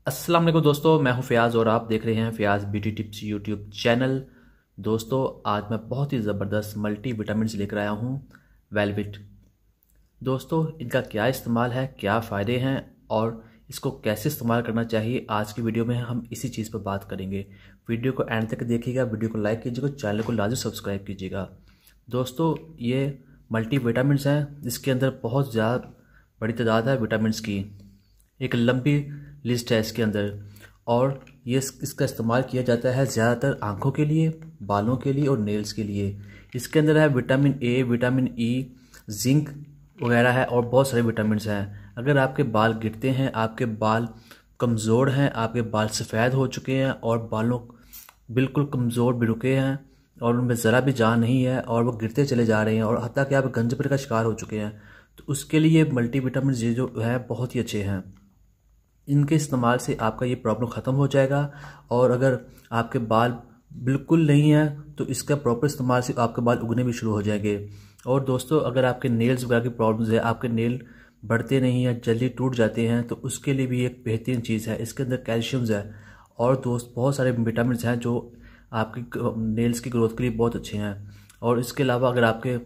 अस्सलाम वालेकुम दोस्तों, मैं हूं फ़याज़ और आप देख रहे हैं Fayaz beauty tips YouTube channel. दोस्तों, आज मैं बहुत ही ज़बरदस्त मल्टी विटामिन्स लेकर आया हूं, वेलविट। दोस्तों, इनका क्या इस्तेमाल है, क्या फ़ायदे हैं और इसको कैसे इस्तेमाल करना चाहिए, आज की वीडियो में हम इसी चीज़ पर बात करेंगे। वीडियो को एंड तक देखिएगा, वीडियो को लाइक कीजिएगा, चैनल को लाजमी सब्सक्राइब कीजिएगा। दोस्तों, ये मल्टी विटामिन्स हैं जिसके अंदर बहुत ज़्यादा बड़ी तादाद है विटामिन्स की। एक लंबी लिस्ट है इसके अंदर और ये इसका इस्तेमाल किया जाता है ज़्यादातर आँखों के लिए, बालों के लिए और नेल्स के लिए। इसके अंदर है vitamin A, vitamin E, zinc वगैरह है और बहुत सारे विटामिन्स हैं। अगर आपके बाल गिरते हैं, आपके बाल कमज़ोर हैं, आपके बाल सफ़ेद हो चुके हैं और बालों बिल्कुल कमज़ोर भी रुके हैं और उनमें ज़रा भी जान नहीं है और वो गिरते चले जा रहे हैं और हत्ता कि आप गंजपन का शिकार हो चुके हैं, तो उसके लिए मल्टीविटामिन ये जो है बहुत ही अच्छे हैं। इनके इस्तेमाल से आपका ये प्रॉब्लम ख़त्म हो जाएगा। और अगर आपके बाल बिल्कुल नहीं हैं तो इसका प्रॉपर इस्तेमाल से आपके बाल उगने भी शुरू हो जाएंगे। और दोस्तों, अगर आपके नेल्स वगैरह की प्रॉब्लम्स है, आपके नेल बढ़ते नहीं हैं, जल्दी टूट जाते हैं, तो उसके लिए भी एक बेहतरीन चीज़ है। इसके अंदर कैल्शियम्स है और दोस्त बहुत सारे विटामिन हैं जो आपकी नेल्स की ग्रोथ के लिए बहुत अच्छे हैं। और इसके अलावा अगर आपके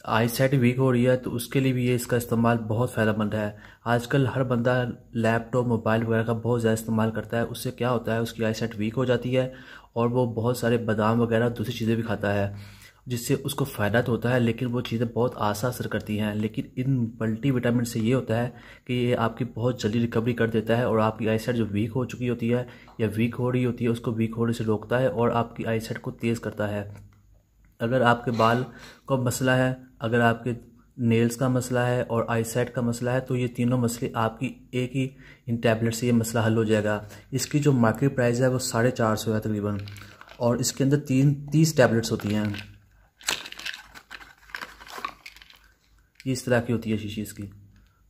आई साइट वीक हो रही है तो उसके लिए भी ये इसका इस्तेमाल बहुत फ़ायदेमंद है। आजकल हर बंदा लैपटॉप, मोबाइल वगैरह का बहुत ज़्यादा इस्तेमाल करता है। उससे क्या होता है, उसकी आई साइट वीक हो जाती है और वो बहुत सारे बादाम वगैरह दूसरी चीज़ें भी खाता है, जिससे उसको फ़ायदा तो होता है लेकिन वो चीज़ें बहुत आसा असर करती हैं। लेकिन इन मल्टी विटामिन से ये होता है कि ये आपकी बहुत जल्दी रिकवरी कर देता है और आपकी आई साइट जो वीक हो चुकी होती है या वीक हो रही होती है उसको वीक होने से रोकता है और आपकी आई साइट को तेज़ करता है। अगर आपके बाल का मसला है, अगर आपके नेल्स का मसला है और आईसाइट का मसला है, तो ये तीनों मसले आपकी एक ही इन टैबलेट से ये मसला हल हो जाएगा। इसकी जो मार्केट प्राइस है वो 450 है तकरीबन और इसके अंदर 30 टैबलेट्स होती हैं। ये इस तरह की होती है शीशी इसकी।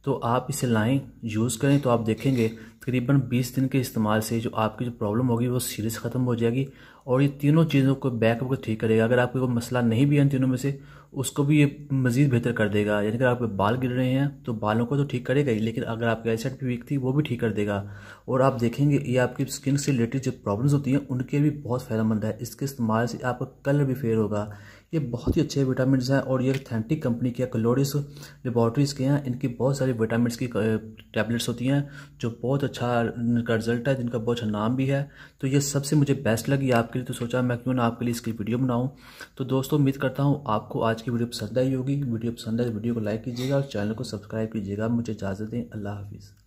तो आप इसे लाएं, यूज़ करें तो आप देखेंगे तकरीबन 20 दिन के इस्तेमाल से जो आपकी जो प्रॉब्लम होगी वो सीरियस ख़त्म हो जाएगी और ये तीनों चीज़ों को बैकअप को ठीक करेगा। अगर आपको कोई मसला नहीं भी है इन तीनों में से, उसको भी ये मज़ीद बेहतर कर देगा। यानी कि आपके बाल गिर रहे हैं तो बालों को तो ठीक करेगा ही, लेकिन अगर आपकी आईसाइट भी वीक थी वो भी ठीक कर देगा। और आप देखेंगे ये आपकी स्किन से रिलेटेड जो प्रॉब्लम्स होती हैं उनके भी बहुत फ़ायदेमंद है। इसके इस्तेमाल से आपका कलर भी फेयर होगा। ये बहुत ही अच्छे विटामिन हैं और ये ऑथेंटिक कंपनी के क्लोरिस लेबॉर्ट्रीज़ के हैं। इनकी बहुत सारी विटामिन की टैबलेट्स होती हैं जो बहुत अच्छा इनका रिजल्ट है, जिनका बहुत अच्छा नाम भी है। तो ये सबसे मुझे बेस्ट लगी आपके लिए, तो सोचा मैं क्यों ना आपके लिए इसकी वीडियो बनाऊं। तो दोस्तों, उम्मीद करता हूं आपको आज की वीडियो पसंद आई होगी। वीडियो पसंद आए तो वीडियो को लाइक कीजिएगा और चैनल को सब्सक्राइब कीजिएगा। मुझे इजाज़त दें, अल्लाह हाफिज़।